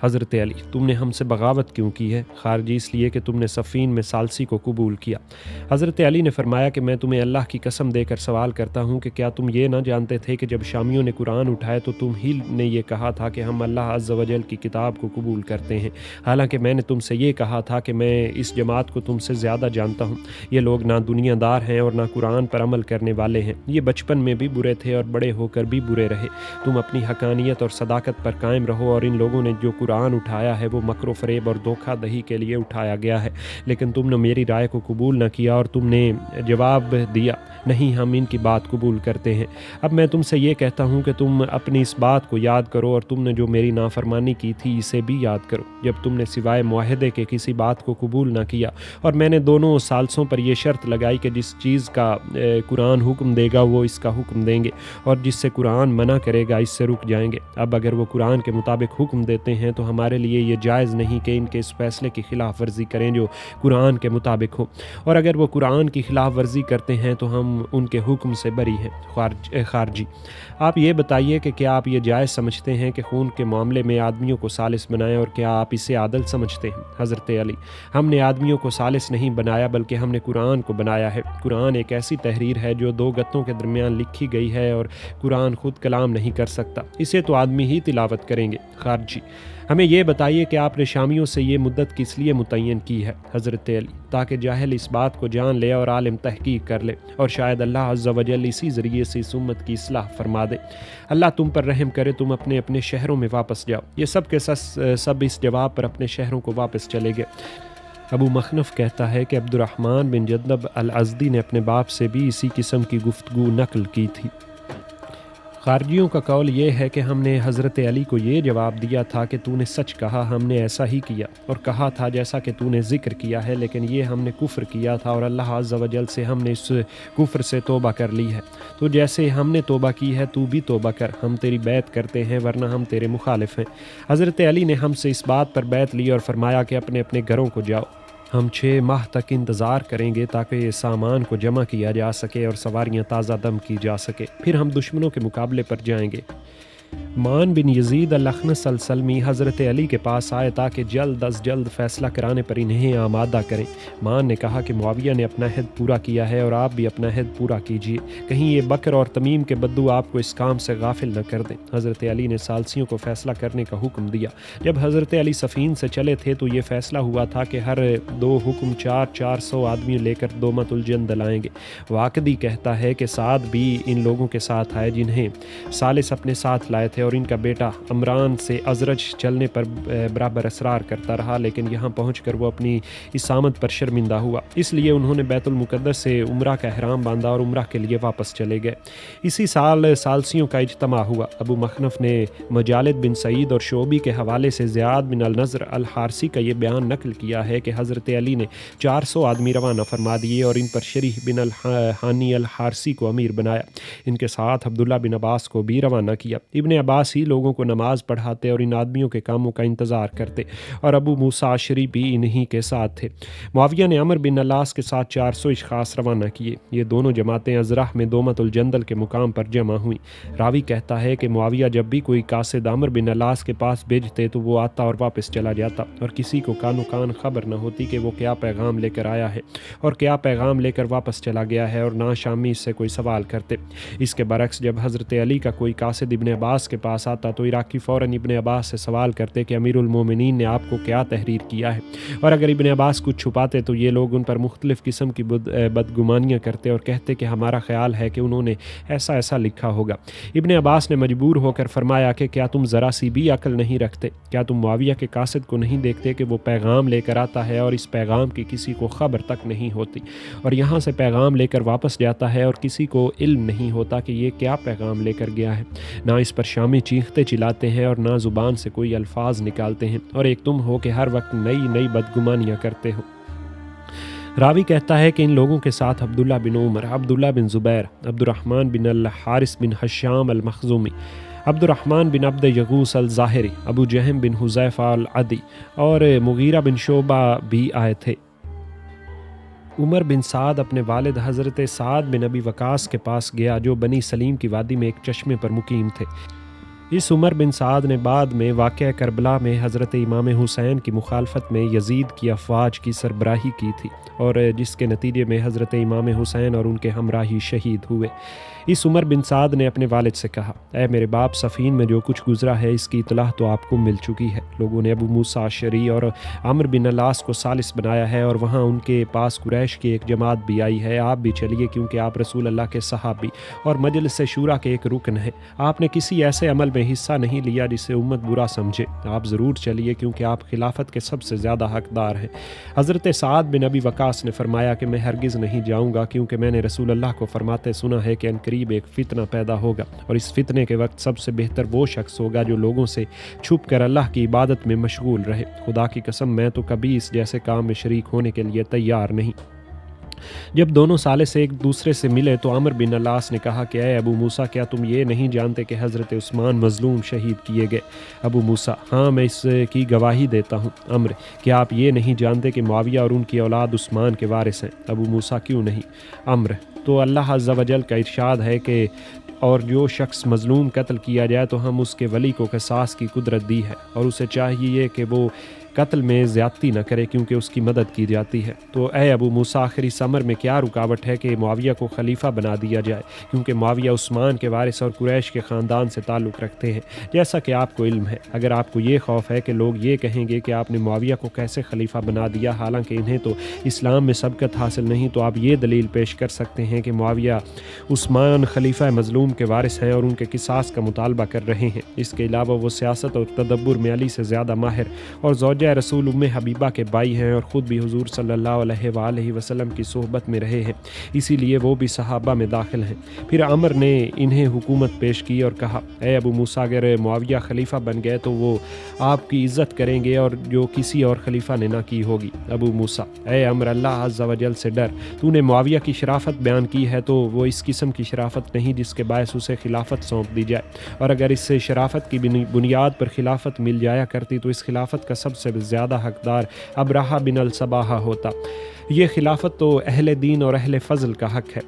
حضرت علی: تم نے ہم سے بغاوت کیوں کی ہے؟ خارجی: اس لیے کہ تم نے صفین میں ثالثی کو قبول کیا۔ حضرت علی نے فرمایا کہ میں تمہیں اللہ کی قسم دے کر سوال کرتا ہوں کہ کیا تم یہ نہ جانتے تھے کہ جب شامیوں نے قرآن اٹھایا تو تم ہی نے یہ کہا تھا کہ ہم اللہ عز و جل کی کتاب کو قبول کرتے ہیں، حالانکہ میں نے تم سے یہ کہا تھا کہ میں اس جماعت کو تم سے زیادہ جانتا ہوں۔ یہ لوگ نہ دنیا دار ہیں اور نہ قرآن پر عمل کرنے والے ہیں، یہ بچپن میں بھی برے تھے اور بڑے ہو کر بھی برے رہے۔ تم اپنی حقانیت اور صداقت پر قائم رہو، اور ان لوگوں نے جو قرآن اٹھایا ہے وہ مکر و فریب اور دھوکہ دہی کے لیے اٹھایا گیا ہے، لیکن تم نے میری رائے کو قبول نہ کیا اور تم نے جواب دیا نہیں، ہم ان کی بات قبول کرتے ہیں۔ اب میں تم سے یہ کہتا ہوں کہ تم اپنی اس بات کو یاد کرو، اور تم نے جو میری نافرمانی کی تھی اسے بھی یاد کرو، جب تم نے سوائے معاہدے کے کسی بات کو قبول نہ کیا، اور میں نے دونوں ثالثوں پر یہ شرط لگائی کہ جس چیز کا قرآن حکم دے گا وہ اس کا حکم دیں گے، اور جس سے قرآن منع کرے گا اس سے رک جائیں گے۔ اب اگر وہ قرآن کے مطابق حکم دیتے ہیں تو ہمارے لیے یہ جائز نہیں کہ ان کے اس فیصلے کی خلاف ورزی کریں جو قرآن کے مطابق ہو، اور اگر وہ قرآن کی خلاف ورزی کرتے ہیں تو ہم ان کے حکم سے بری ہیں۔ خارجی: آپ یہ بتائیے کہ کیا آپ یہ جائز سمجھتے ہیں کہ خون کے معاملے میں آدمیوں کو ثالث بنائیں، اور کیا آپ اسے عادل سمجھتے ہیں؟ حضرت علی: ہم نے آدمیوں کو ثالث نہیں بنایا بلکہ ہم نے قرآن کو بنایا ہے۔ قرآن ایک ایسی تحریر ہے جو دو گتوں کے درمیان لکھی گئی ہے، اور قرآن خود کلام نہیں کر سکتا، اسے تو آدمی ہی تلاوت کریں گے۔ خارجی: ہمیں یہ بتائیے کہ آپ نے شامیوں سے یہ مدت کس لیے متعین کی ہے؟ حضرت علی: تاکہ جاہل اس بات کو جان لے اور عالم تحقیق کر لے، اور شاید اللہ عز و جل اسی ذریعے سے اس امت کی اصلاح فرما دے۔ اللہ تم پر رحم کرے، تم اپنے اپنے شہروں میں واپس جاؤ۔ یہ سب کے سب اس جواب پر اپنے شہروں کو واپس چلے گئے۔ ابو مخنف کہتا ہے کہ عبد الرحمن بن جدب الازدی نے اپنے باپ سے بھی اسی قسم کی گفتگو نقل کی تھی۔ خارجیوں کا قول یہ ہے کہ ہم نے حضرت علی کو یہ جواب دیا تھا کہ تو نے سچ کہا، ہم نے ایسا ہی کیا، اور کہا تھا جیسا کہ تو نے ذکر کیا ہے، لیکن یہ ہم نے کفر کیا تھا اور اللہ عز و جل سے ہم نے اس کفر سے توبہ کر لی ہے، تو جیسے ہم نے توبہ کی ہے تو بھی توبہ کر، ہم تیری بیعت کرتے ہیں ورنہ ہم تیرے مخالف ہیں۔ حضرت علی نے ہم سے اس بات پر بیعت لی اور فرمایا کہ اپنے اپنے گھروں کو جاؤ، ہم 6 ماہ تک انتظار کریں گے تاکہ یہ سامان کو جمع کیا جا سکے اور سواریاں تازہ دم کی جا سکے، پھر ہم دشمنوں کے مقابلے پر جائیں گے۔ مان بن یزید الاخنس السلمی حضرت علی کے پاس آئے تاکہ جلد از جلد فیصلہ کرانے پر انہیں آمادہ کریں۔ مان نے کہا کہ معاویہ نے اپنا عہد پورا کیا ہے اور آپ بھی اپنا عہد پورا کیجیے، کہیں یہ بکر اور تمیم کے بدو آپ کو اس کام سے غافل نہ کر دیں۔ حضرت علی نے ثالثیوں کو فیصلہ کرنے کا حکم دیا۔ جب حضرت علی صفین سے چلے تھے تو یہ فیصلہ ہوا تھا کہ ہر 2 حکم 400 آدمی لے کر دومت الجندل آئیں گے۔ واقدی کہتا ہے کہ سعد بھی ان لوگوں کے ساتھ آئے جنہیں ثالث اپنے ساتھ لائے تھے، اور ان کا بیٹا عمران سے ازرج چلنے پر برابر اصرار کرتا رہا، لیکن یہاں پہنچ کر وہ اپنی اس آمد پر شرمندہ ہوا، اس لیے انہوں نے بیت المقدس سے عمرہ کا احرام باندھا اور عمرہ کے لیے واپس چلے گئے۔ اسی سال ثالثیوں کا اجتماع ہوا۔ ابو مخنف نے مجالد بن سعید اور شعبی کے حوالے سے زیاد بن النضر الحارثی کا یہ بیان نقل کیا ہے کہ حضرت علی نے 400 آدمی روانہ فرما دیے اور ان پر شریح بن الحانی الحارثی کو امیر بنایا۔ ان کے ساتھ عبداللہ بن عباس کو بھی روانہ کیا۔ ابن عباس ہی لوگوں کو نماز پڑھاتے اور ان آدمیوں کے کاموں کا انتظار کرتے، اور ابو موسیٰ اشعری بھی انہی کے ساتھ تھے۔ معاویہ نے عمر بن العاص کے ساتھ 400 اشخاص روانہ کیے۔ یہ دونوں جماعتیں ازرح میں دومت الجندل کے مقام پر جمع ہوئیں۔ راوی کہتا ہے کہ معاویہ جب بھی کوئی قاصد عمر بن العاص کے پاس بھیجتے تو وہ آتا اور واپس چلا جاتا، اور کسی کو کانو کان خبر نہ ہوتی کہ وہ کیا پیغام لے کر آیا ہے اور کیا پیغام لے کر واپس چلا گیا ہے، اور نہ شامی اس سے کوئی سوال کرتے۔ اس کے برعکس جب حضرت علی کا کوئی قاصد ابن عباس کے پاس آتا تو عراقی فوراً ابن عباس سے سوال کرتے کہ امیر المومنین نے آپ کو کیا تحریر کیا ہے، اور اگر ابن عباس کچھ چھپاتے تو یہ لوگ ان پر مختلف قسم کی بدگمانیاں کرتے اور کہتے کہ ہمارا خیال ہے کہ انہوں نے ایسا ایسا لکھا ہوگا۔ ابن عباس نے مجبور ہو کر فرمایا کہ کیا تم ذرا سی بھی عقل نہیں رکھتے؟ کیا تم معاویہ کے قاصد کو نہیں دیکھتے کہ وہ پیغام لے کر آتا ہے اور اس پیغام کی کسی کو خبر تک نہیں ہوتی، اور یہاں سے پیغام لے کر واپس جاتا ہے اور کسی کو علم نہیں ہوتا کہ یہ کیا پیغام لے کر گیا ہے؟ نہ اس پر شامی چیختے چلاتے ہیں اور نہ زبان سے کوئی الفاظ نکالتے ہیں، اور ایک تم ہو کہ ہر وقت نئی نئی بدگمانیاں کرتے ہو۔ راوی کہتا ہے کہ ان لوگوں کے ساتھ عبداللہ بن عمر، عبداللہ بن زبیر، عبد الرحمن بن الحارث بن حشام المخزومی، عبد الرحمن بن عبد یغوث الظاہری، ابو جہم بن حذیفہ العدی اور مغیرہ بن شعبہ بھی آئے تھے۔ عمر بن سعد اپنے والد حضرت سعد بن ابی وقاص کے پاس گیا جو بنی سلیم کی وادی میں ایک چشمے پر مقیم تھے۔ اس عمر بن سعد نے بعد میں واقعہ کربلا میں حضرت امام حسین کی مخالفت میں یزید کی افواج کی سربراہی کی تھی، اور جس کے نتیجے میں حضرت امام حسین اور ان کے ہمراہی شہید ہوئے۔ اس عمر بن سعد نے اپنے والد سے کہا، اے میرے باپ، صفین میں جو کچھ گزرا ہے اس کی اطلاع تو آپ کو مل چکی ہے۔ لوگوں نے ابو موسیٰ اشعری اور عمرو بن العاص کو ثالث بنایا ہے، اور وہاں ان کے پاس قریش کی ایک جماعت بھی آئی ہے۔ آپ بھی چلیے، کیونکہ آپ رسول اللہ کے صحابی اور مجلس شورا کے ایک رکن ہیں۔ آپ نے کسی ایسے عمل میں حصہ نہیں لیا جسے امت برا سمجھے۔ آپ ضرور چلیے، کیونکہ آپ خلافت کے سب سے زیادہ حقدار ہیں۔ حضرت سعد بن ابی وقاص نے فرمایا کہ میں ہرگز نہیں جاؤں گا، کیونکہ میں نے رسول اللہ کو فرماتے سنا ہے کہ عنقریب ایک فتنہ پیدا ہوگا، اور اس فتنے کے وقت سب سے بہتر وہ شخص ہوگا جو لوگوں سے چھپ کر اللہ کی عبادت میں مشغول رہے۔ خدا کی قسم، میں تو کبھی اس جیسے کام میں شریک ہونے کے لیے تیار نہیں۔ جب دونوں ثالث ایک دوسرے سے ملے تو عمرو بن العاص نے کہا کہ اے ابو موسیٰ، کیا تم یہ نہیں جانتے کہ حضرت عثمان مظلوم شہید کیے گئے؟ ابو موسیٰ: ہاں، میں اس کی گواہی دیتا ہوں۔ عمرو: کیا آپ یہ نہیں جانتے کہ معاویہ اور ان کی اولاد عثمان کے وارث ہیں؟ ابو موسیٰ: کیوں نہیں؟ عمرو: تو اللہ عز و جل کا ارشاد ہے کہ اور جو شخص مظلوم قتل کیا جائے تو ہم اس کے ولی کو قصاص کی قدرت دی ہے، اور اسے چاہیے کہ وہ قتل میں زیادتی نہ کرے، کیونکہ اس کی مدد کی جاتی ہے۔ تو اے ابو موسیٰ، آخری امر میں کیا رکاوٹ ہے کہ معاویہ کو خلیفہ بنا دیا جائے، کیونکہ معاویہ عثمان کے وارث اور قریش کے خاندان سے تعلق رکھتے ہیں، جیسا کہ آپ کو علم ہے۔ اگر آپ کو یہ خوف ہے کہ لوگ یہ کہیں گے کہ آپ نے معاویہ کو کیسے خلیفہ بنا دیا، حالانکہ انہیں تو اسلام میں سبقت حاصل نہیں، تو آپ یہ دلیل پیش کر سکتے ہیں کہ معاویہ عثمان خلیفہ مظلوم کے وارث ہیں اور ان کے قصاص کا مطالبہ کر رہے ہیں۔ اس کے علاوہ وہ سیاست اور تدبر میں علی سے زیادہ ماہر اور زوجہ رسول ام حبیبہ کے بھائی ہیں، اور خود بھی حضور صلی اللہ علیہ وآلہ وسلم کی صحبت میں رہے ہیں، اسی لیے وہ بھی صحابہ میں داخل ہیں۔ پھر عمر نے انہیں حکومت پیش کی اور کہا، اے ابو موسیٰ، اگر معاویہ خلیفہ بن گئے تو وہ آپ کی عزت کریں گے، اور جو کسی اور خلیفہ نے نہ کی ہوگی۔ ابو موسیٰ: اے عمر، اللہ عز و جل سے ڈر۔ تو نے معاویہ کی شرافت بیان کی ہے، تو وہ اس قسم کی شرافت نہیں جس کے باعث اسے خلافت سونپ دی جائے، اور اگر اس سے شرافت کی بنیاد پر خلافت مل جایا کرتی تو اس خلافت کا سب سے زیادہ حقدار ابرہہ بن الصباح ہوتا۔ یہ خلافت تو اہل دین اور اہل فضل کا حق ہے۔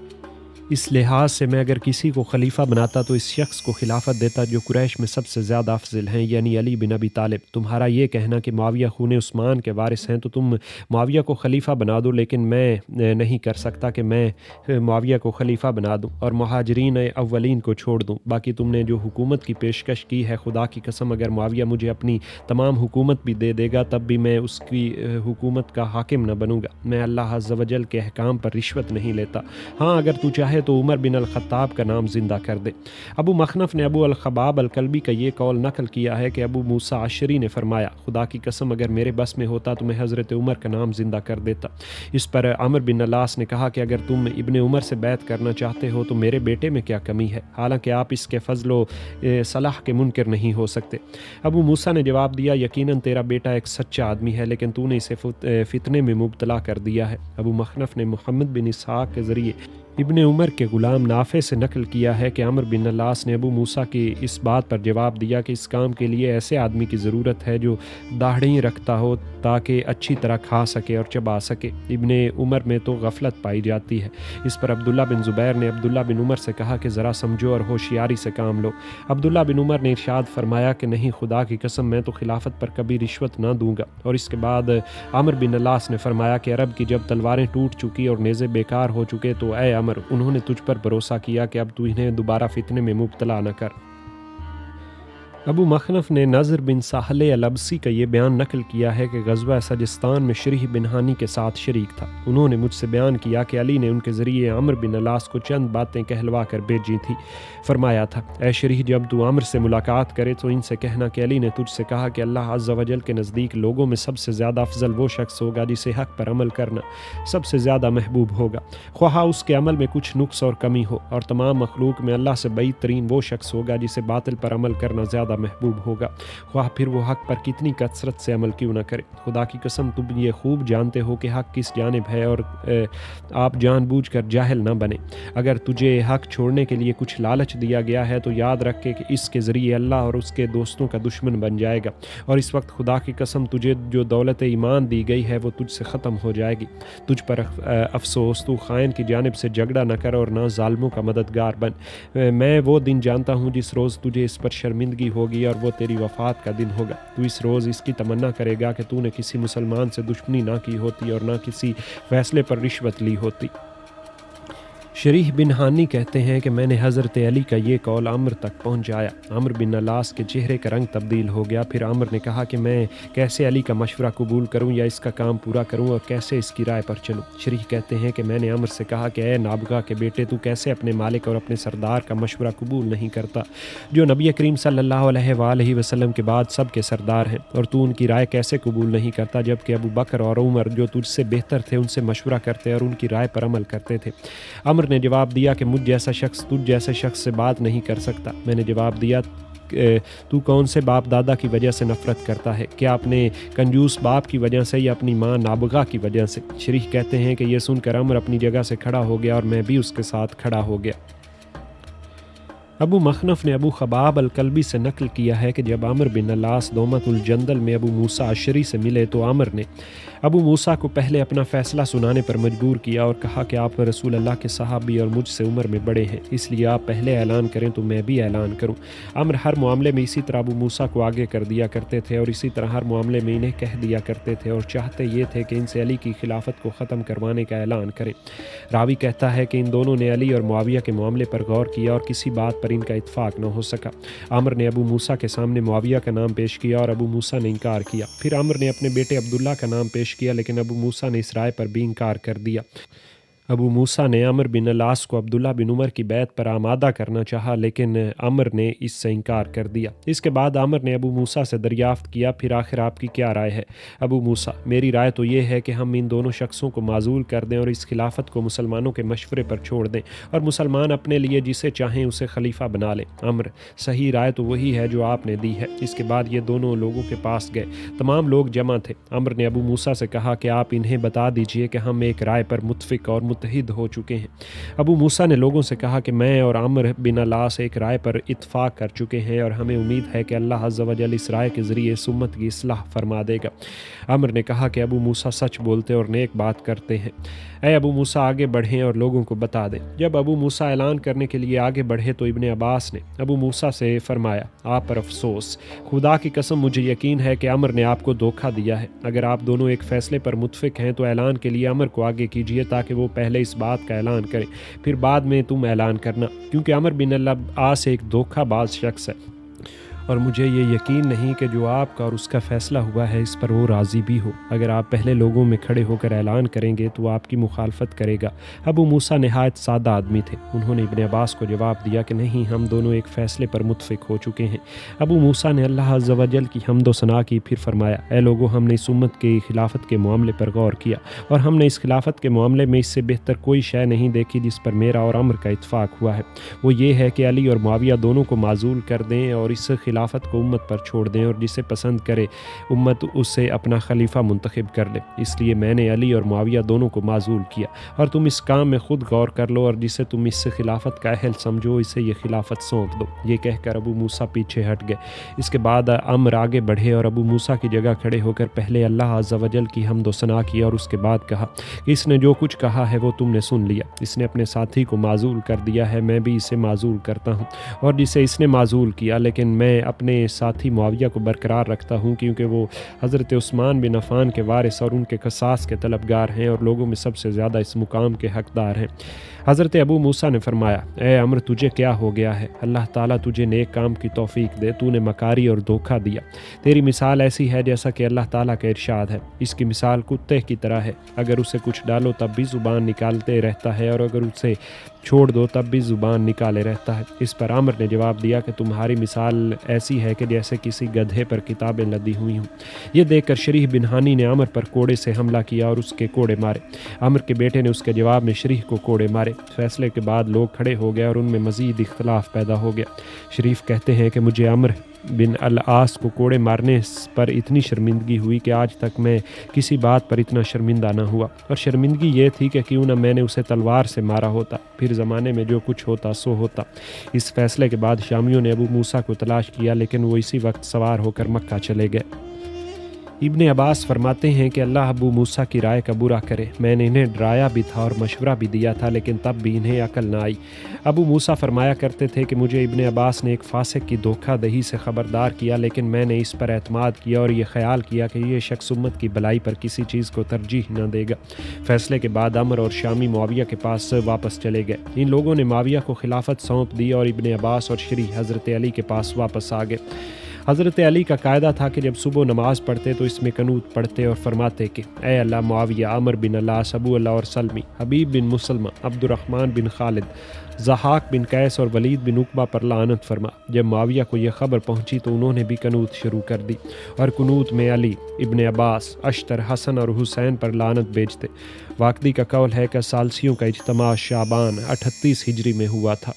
اس لحاظ سے میں اگر کسی کو خلیفہ بناتا تو اس شخص کو خلافت دیتا جو قریش میں سب سے زیادہ افضل ہیں، یعنی علی بن ابی طالب۔ تمہارا یہ کہنا کہ معاویہ خون عثمان کے وارث ہیں، تو تم معاویہ کو خلیفہ بنا دو، لیکن میں نہیں کر سکتا کہ میں معاویہ کو خلیفہ بنا دوں اور مہاجرین اولین کو چھوڑ دوں۔ باقی تم نے جو حکومت کی پیشکش کی ہے، خدا کی قسم اگر معاویہ مجھے اپنی تمام حکومت بھی دے دے گا تب بھی میں اس کی حکومت کا حاکم نہ بنوں گا۔ میں اللہ عز و جل کے احکام پر رشوت نہیں لیتا۔ ہاں، اگر تو چاہے تو عمر بن الخطاب کا نام زندہ کر دے۔ ابو مخنف نے ابو الخباب الکلبی کا یہ قول نقل کیا ہے کہ ابو موسیٰ اشعری نے فرمایا، خدا کی قسم اگر میرے بس میں ہوتا تو میں حضرت عمر کا نام زندہ کر دیتا۔ اس پر عمرو بن العاص نے کہا کہ اگر تم ابن عمر سے بیعت کرنا چاہتے ہو تو میرے بیٹے میں کیا کمی ہے، حالانکہ آپ اس کے فضل و صلاح کے منکر نہیں ہو سکتے۔ ابو موسیٰ نے جواب دیا، یقیناً تیرا بیٹا ایک سچا آدمی ہے، لیکن تو نے اسے فتنے میں مبتلا کر دیا ہے۔ ابو مخنف نے محمد بن اسحاق کے ذریعے ابن عمر کے غلام نافع سے نقل کیا ہے کہ عمرو بن العاص نے ابو موسیٰ کی اس بات پر جواب دیا کہ اس کام کے لیے ایسے آدمی کی ضرورت ہے جو داڑھی رکھتا ہو تاکہ اچھی طرح کھا سکے اور چبا سکے۔ ابن عمر میں تو غفلت پائی جاتی ہے۔ اس پر عبداللہ بن زبیر نے عبداللہ بن عمر سے کہا کہ ذرا سمجھو اور ہوشیاری سے کام لو۔ عبداللہ بن عمر نے ارشاد فرمایا کہ نہیں، خدا کی قسم میں تو خلافت پر کبھی رشوت نہ دوں گا۔ اور اس کے بعد عمرو بن العاص نے فرمایا کہ عرب کی جب تلواریں ٹوٹ چکی اور نیزے بیکار ہو چکے تو اے عمر، انہوں نے تجھ پر بھروسہ کیا کہ اب تو انہیں دوبارہ فتنے میں مبتلا نہ کر۔ ابو مخنف نے نضر بن ساحل الابسی کا یہ بیان نقل کیا ہے کہ غزوہ سجستان میں شریح بن ہانی کے ساتھ شریک تھا۔ انہوں نے مجھ سے بیان کیا کہ علی نے ان کے ذریعے عمرو بن العاص کو چند باتیں کہلوا کر بھیجی تھی۔ فرمایا تھا، اے شریح، جب تو عمرو سے ملاقات کرے تو ان سے کہنا کہ علی نے تجھ سے کہا کہ اللہ عز و جل کے نزدیک لوگوں میں سب سے زیادہ افضل وہ شخص ہوگا جسے حق پر عمل کرنا سب سے زیادہ محبوب ہوگا، خواہ اس کے عمل میں کچھ نقص اور کمی ہو، اور تمام مخلوق میں اللہ سے بعید ترین وہ شخص ہوگا جسے باطل پر عمل کرنا زیادہ زیادہ محبوب ہوگا، خواہ پھر وہ حق پر کتنی کثرت سے عمل کیوں نہ کرے۔ خدا کی قسم تم یہ خوب جانتے ہو کہ حق کس جانب ہے، اور آپ جان بوجھ کر جاہل نہ بنے۔ اگر تجھے حق چھوڑنے کے لیے کچھ لالچ دیا گیا ہے تو یاد رکھ کہ اس کے ذریعے اللہ اور اس کے دوستوں کا دشمن بن جائے گا، اور اس وقت خدا کی قسم تجھے جو دولت ایمان دی گئی ہے وہ تجھ سے ختم ہو جائے گی۔ تجھ پر افسوس، تو خائن کی جانب سے جھگڑا نہ کر اور نہ ظالموں کا مددگار بن۔ میں وہ دن جانتا ہوں جس روز تجھے اس پر شرمندگی ہوگی، اور وہ تیری وفات کا دن ہوگا۔ تو اس روز اس کی تمنا کرے گا کہ تو نے کسی مسلمان سے دشمنی نہ کی ہوتی اور نہ کسی فیصلے پر رشوت لی ہوتی۔ شریح بن ہانی کہتے ہیں کہ میں نے حضرت علی کا یہ قول عمر تک پہنچایا۔ عمر بن العاص کے چہرے کا رنگ تبدیل ہو گیا۔ پھر عمر نے کہا کہ میں کیسے علی کا مشورہ قبول کروں یا اس کا کام پورا کروں، اور کیسے اس کی رائے پر چلوں۔ شریح کہتے ہیں کہ میں نے عمر سے کہا کہ اے نابغہ کے بیٹے، تو کیسے اپنے مالک اور اپنے سردار کا مشورہ قبول نہیں کرتا، جو نبی کریم صلی اللہ علیہ وآلہ وسلم کے بعد سب کے سردار ہیں، اور تو ان کی رائے کیسے قبول نہیں کرتا، جبکہ ابو بکر اور عمر جو تجھ سے بہتر تھے ان سے مشورہ کرتے اور ان کی رائے پر عمل کرتے تھے۔ عمر نے جواب دیا کہ مجھ جیسا شخص تجھ جیسے شخص سے بات نہیں کر سکتا۔ میں نے جواب دیا تو کون سے باپ دادا کی وجہ سے نفرت کرتا ہے، کیا اپنے کنجوس باپ کی وجہ سے یا اپنی ماں نابغہ کی وجہ سے؟ شریح کہتے ہیں کہ یہ سن کر عمر اپنی جگہ سے کھڑا ہو گیا اور میں بھی اس کے ساتھ کھڑا ہو گیا۔ ابو مخنف نے ابو خباب الکلبی سے نقل کیا ہے کہ جب عمر بن العاص دومت الجندل میں ابو موسیٰ اشعری سے ملے تو عمر نے ابو موسیٰ کو پہلے اپنا فیصلہ سنانے پر مجبور کیا اور کہا کہ آپ رسول اللہ کے صحابی اور مجھ سے عمر میں بڑے ہیں، اس لیے آپ پہلے اعلان کریں تو میں بھی اعلان کروں۔ عمر ہر معاملے میں اسی طرح ابو موسیٰ کو آگے کر دیا کرتے تھے، اور اسی طرح ہر معاملے میں انہیں کہہ دیا کرتے تھے، اور چاہتے یہ تھے کہ ان سے علی کی خلافت کو ختم کروانے کا اعلان کریں۔ راوی کہتا ہے کہ ان دونوں نے علی اور معاویہ کے معاملے پر غور کیا اور کسی بات پر ان کا اتفاق نہ ہو سکا۔ عمر نے ابو موسیٰ کے سامنے معاویہ کا نام پیش کیا اور ابو موسیٰ نے انکار کیا۔ پھر عمر نے اپنے بیٹے عبداللہ کا نام پیش کیا، لیکن ابو موسیٰ نے اس رائے پر بھی انکار کر دیا۔ ابو موسیٰ نے عمر بن العاص کو عبداللہ بن عمر کی بیعت پر آمادہ کرنا چاہا، لیکن عمر نے اس سے انکار کر دیا۔ اس کے بعد عمر نے ابو موسیٰ سے دریافت کیا، پھر آخر آپ کی کیا رائے ہے؟ ابو موسیٰ: میری رائے تو یہ ہے کہ ہم ان دونوں شخصوں کو معزول کر دیں اور اس خلافت کو مسلمانوں کے مشورے پر چھوڑ دیں، اور مسلمان اپنے لیے جسے چاہیں اسے خلیفہ بنا لیں۔ عمر: صحیح رائے تو وہی ہے جو آپ نے دی ہے۔ اس کے بعد یہ دونوں لوگوں کے پاس گئے، تمام لوگ جمع تھے۔ عمر نے ابو موسیٰ سے کہا کہ آپ انہیں بتا دیجئے کہ ہم ایک رائے پر متفق اور متحد ہو چکے ہیں۔ ابو موسیٰ نے لوگوں سے کہا کہ میں اور عمر بن العاص ایک رائے پر اتفاق کر چکے ہیں، اور ہمیں امید ہے کہ اللہ عز و جل اس رائے کے ذریعے اس امت کی اصلاح فرما دے گا۔ عمر نے کہا کہ ابو موسیٰ سچ بولتے اور نیک بات کرتے ہیں۔ اے ابو موسیٰ آگے بڑھیں اور لوگوں کو بتا دیں۔ جب ابو موسیٰ اعلان کرنے کے لیے آگے بڑھے تو ابن عباس نے ابو موسیٰ سے فرمایا: آپ پر افسوس، خدا کی قسم مجھے یقین ہے کہ عمر نے آپ کو دھوکہ دیا ہے۔ اگر آپ دونوں ایک فیصلے پر متفق ہیں تو اعلان کے لیے عمر کو آگے کیجیے تاکہ وہ پہلے اس بات کا اعلان کرے، پھر بعد میں تم اعلان کرنا، کیونکہ عمر بن العاص ایک دھوکہ باز شخص ہے، اور مجھے یہ یقین نہیں کہ جو آپ کا اور اس کا فیصلہ ہوا ہے اس پر وہ راضی بھی ہو۔ اگر آپ پہلے لوگوں میں کھڑے ہو کر اعلان کریں گے تو آپ کی مخالفت کرے گا۔ ابو موسیٰ نہایت سادہ آدمی تھے، انہوں نے ابن عباس کو جواب دیا کہ نہیں، ہم دونوں ایک فیصلے پر متفق ہو چکے ہیں۔ ابو موسیٰ نے اللہ عز و جل کی حمد و ثنا کی، پھر فرمایا: اے لوگو، ہم نے اس امت کی خلافت کے معاملے پر غور کیا، اور ہم نے اس خلافت کے معاملے میں اس سے بہتر کوئی شے نہیں دیکھی جس پر میرا اور عمر کا اتفاق ہوا ہے۔ وہ یہ ہے کہ علی اور معاویہ دونوں کو معزول کر دیں اور اس خلافت کو امت پر چھوڑ دیں، اور جسے پسند کرے امت اسے اپنا خلیفہ منتخب کر لے۔ اس لیے میں نے علی اور معاویہ دونوں کو معزول کیا، اور تم اس کام میں خود غور کر لو، اور جسے تم اس سے خلافت کا اہل سمجھو اسے یہ خلافت سونپ دو۔ یہ کہہ کر ابو موسیٰ پیچھے ہٹ گئے۔ اس کے بعد عمر آگے بڑھے اور ابو موسیٰ کی جگہ کھڑے ہو کر پہلے اللہ عز و جل کی حمد و ثنا کی، اور اس کے بعد کہا کہ اس نے جو کچھ کہا ہے وہ تم نے سن لیا۔ اس نے اپنے ساتھی کو معزول کر دیا ہے، میں بھی اسے معزول کرتا ہوں، اور جسے اس نے معزول کیا، لیکن میں اپنے ساتھی معاویہ کو برقرار رکھتا ہوں، کیونکہ وہ حضرت عثمان بن عفان کے وارث اور ان کے قصاص کے طلبگار ہیں، اور لوگوں میں سب سے زیادہ اس مقام کے حقدار ہیں۔ حضرت ابو موسیٰ نے فرمایا: اے عمر، تجھے کیا ہو گیا ہے؟ اللہ تعالیٰ تجھے نیک کام کی توفیق دے، تو نے مکاری اور دھوکہ دیا۔ تیری مثال ایسی ہے جیسا کہ اللہ تعالیٰ کا ارشاد ہے، اس کی مثال کتے کی طرح ہے، اگر اسے کچھ ڈالو تب بھی زبان نکالتے رہتا ہے، اور اگر اسے چھوڑ دو تب بھی زبان نکالے رہتا ہے۔ اس پر عمر نے جواب دیا کہ تمہاری مثال ایسی ہے کہ جیسے کسی گدھے پر کتابیں لدی ہوئی ہوں۔ یہ دیکھ کر شریح بن ہانی نے عمر پر کوڑے سے حملہ کیا اور اس کے کوڑے مارے۔ عمر کے بیٹے نے اس کے جواب میں شریح کو کوڑے مارے۔ فیصلے کے بعد لوگ کھڑے ہو گئے اور ان میں مزید اختلاف پیدا ہو گیا۔ شریف کہتے ہیں کہ مجھے عمر بن العاص کو کوڑے مارنے پر اتنی شرمندگی ہوئی کہ آج تک میں کسی بات پر اتنا شرمندہ نہ ہوا، اور شرمندگی یہ تھی کہ کیوں نہ میں نے اسے تلوار سے مارا ہوتا، پھر زمانے میں جو کچھ ہوتا سو ہوتا۔ اس فیصلے کے بعد شامیوں نے ابو موسیٰ کو تلاش کیا، لیکن وہ اسی وقت سوار ہو کر مکہ چلے گئے۔ ابن عباس فرماتے ہیں کہ اللہ ابو موسیٰ کی رائے کا برا کرے، میں نے انہیں ڈرایا بھی تھا اور مشورہ بھی دیا تھا، لیکن تب بھی انہیں عقل نہ آئی۔ ابو موسیٰ فرمایا کرتے تھے کہ مجھے ابن عباس نے ایک فاسق کی دھوکہ دہی سے خبردار کیا، لیکن میں نے اس پر اعتماد کیا اور یہ خیال کیا کہ یہ شخص امت کی بھلائی پر کسی چیز کو ترجیح نہ دے گا۔ فیصلے کے بعد عمر اور شامی معاویہ کے پاس واپس چلے گئے۔ ان لوگوں نے معاویہ کو خلافت سونپ دی اور ابن عباس اور شری حضرت علی کے پاس واپس آ گئے۔ حضرت علی کا قاعدہ تھا کہ جب صبح نماز پڑھتے تو اس میں قنوت پڑھتے اور فرماتے کہ اے اللہ معاویہ، عمر بن العاص، ابو اللہ اور سلمی، حبیب بن مسلمہ، عبد الرحمن بن خالد، ضحاک بن قیس اور ولید بن عقبہ پر لعنت فرما۔ جب معاویہ کو یہ خبر پہنچی تو انہوں نے بھی قنوت شروع کر دی، اور قنوت میں علی، ابن عباس، اشتر، حسن اور حسین پر لعنت بھیجتے۔ واقدی کا قول ہے کہ ثالثیوں کا اجتماع شعبان 38 ہجری میں ہوا تھا۔